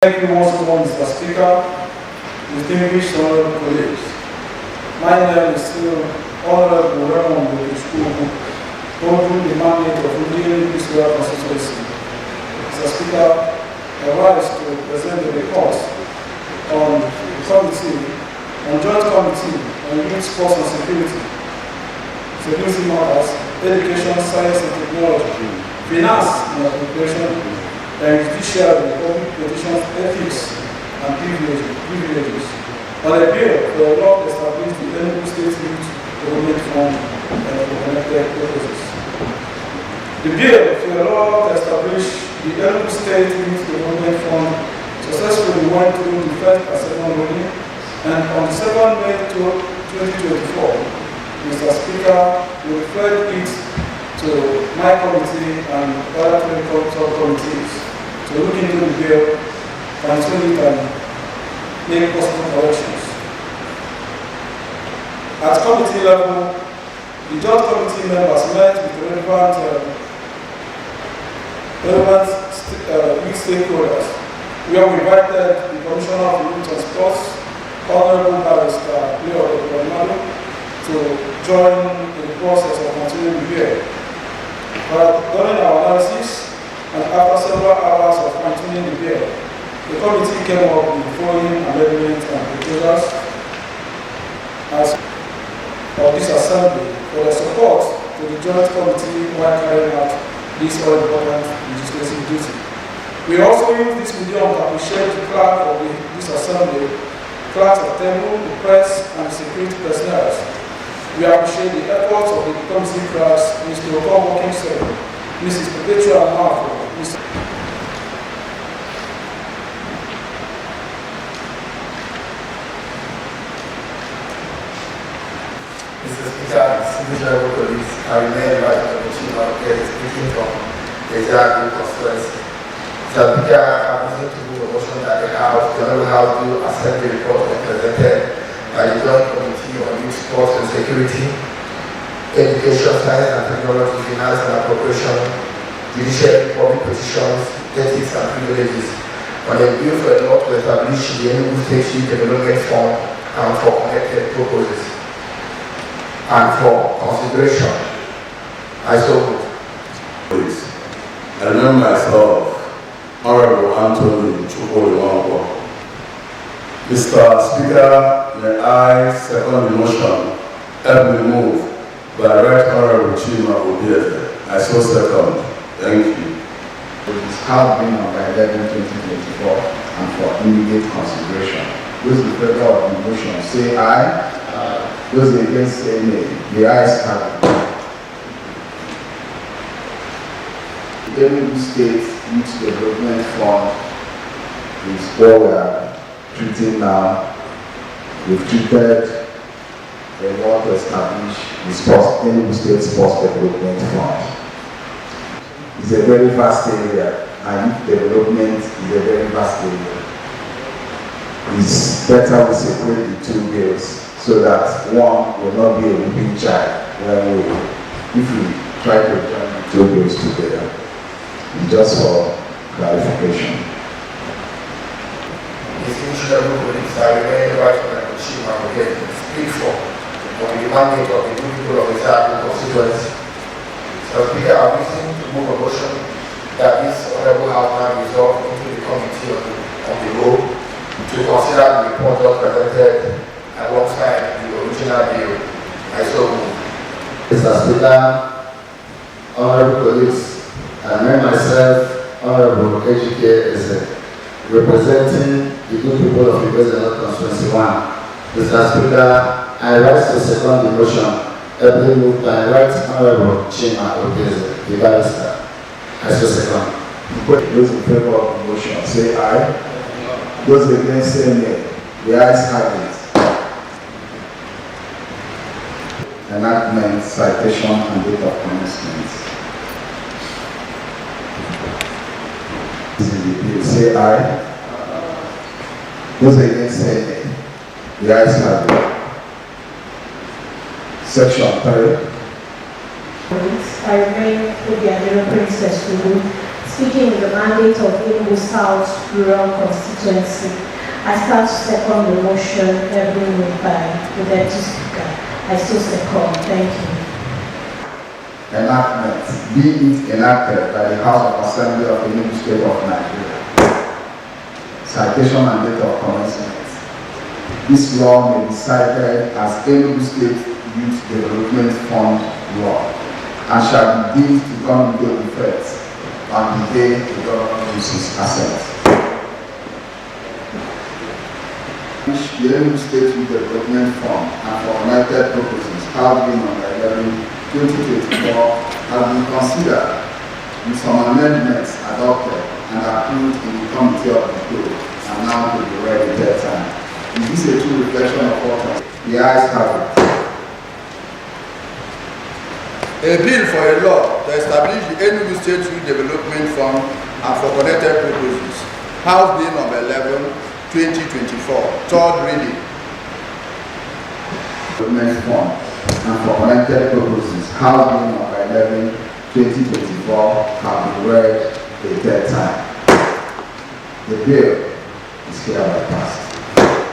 Thank you once more, Mr. Speaker, distinguished honorable colleagues. My name is still Honorable Raymond Enugu, holding the mandate of leading this constituency. Mr. Speaker, I rise to present the report on the Joint Committee on Youth, Sports and Security Matters, Education, Science and Technology, Finance and Appropriation, and Judiciary, Public Petitions, Ethics and Privileges, on a bill for a law to establish the Enugu State Youth Development Fund and for connected purposes. The bill for a law to establish the Enugu State Youth Development Fund successfully went through the first and second reading, and on the 2nd May 2024, Mr. Speaker, we referred it to my committee and other subcommittees to look into the bill and so we can make possible corrections. At committee level, the joint committee members met with relevant youth stakeholders. We have invited the Commissioner of Youth and Sports, Honorable Barrister to join in the process of continuing the bill. But during our analysis, and after several hours of continuing the bill, the committee came up with the following amendments and proposals as of this assembly for the support to the joint committee while carrying out this all-important legislative duty. We also use this medium to appreciate the clerk of this assembly, clerks of table, the press, and the security personnel. We appreciate the efforts of the committee clerks, Mr. Okon Working Secretary, Mrs. Perpetua Marco, Mr. Speaker, distinguished honorable colleagues, I remain right to the opportunity of speaking from the Enugu constituency. Mr. Speaker, I am to move a motion that the Honorable House do accept the report presented by the Joint Committee on Youth, Sports and Security, Education, Science and Technology, Finance and Appropriation, Judiciary, Public Petitions, Ethics and Privileges, on a bill for a law to establish the Enugu State Youth Development Fund and for connected purposes, and for consideration. I so move. I remember myself, Honorable Anthony Chukwuemeka. Mr. Speaker, may I second the motion, help me move by Right Honorable Chima Obieze. I so second. Thank you. It has been on by 11/2024 and for immediate consideration. Those in favor of the motion say aye. Those against say nay. The ayes have it. The Enugu State Youth Development Fund is what we are treating now. We've treated a law to establish the Enugu State Sports Development Fund. It's a very vast area, and youth development is a very vast area. It's better we separate the two bills so that one will not be a weeping child if we try to join the two bills together. It's just for clarification. Distinguished honorable colleagues, I remain right to speak for on the mandate of the people of the Enugu constituency. So, Speaker, I'm wishing to move a motion that this honorable House now resolve into the committee on the law to consider the report just presented alongside the original bill. I so move. Mr. Speaker, honorable colleagues, I name myself Honorable HK as representing the good people of the President Constituency 1. Mr. Speaker, I rise to second the motion. Every moved by Right Honorable Chima Obieze, the barrister. I so second. Those in favor of the motion say aye. Those against say nay. The ayes have it. Enactment, citation, and date of commencement. Say aye. Those against say nay. The ayes have it. Section 3. I remain with the Admiral Princess Lulu, speaking in the mandate of Enugu South Rural Constituency. I start to second the motion every moved by the Deputy Speaker. I still second. Thank you. Enactment. Be it enacted by the House of Assembly of the Enugu State of Nigeria. Citation and date of commencement. This law may be cited as Enugu State Youth Development Fund law and shall be deemed to come into effect on the day the government uses assent. The Enugu State Youth Development Fund and for united purposes have been on the 2024 have been considered with some amendments adopted and approved in the committee of the bill and now to be read at that time. Is this a true reflection of what the ayes have it? A bill for a law to establish the Enugu State Youth Development Fund and for connected purposes, House Bill number 11, 2024, third reading. Development Fund and for connected purposes, House Bill number 11, 2024, have been read a third time. The bill is hereby passed.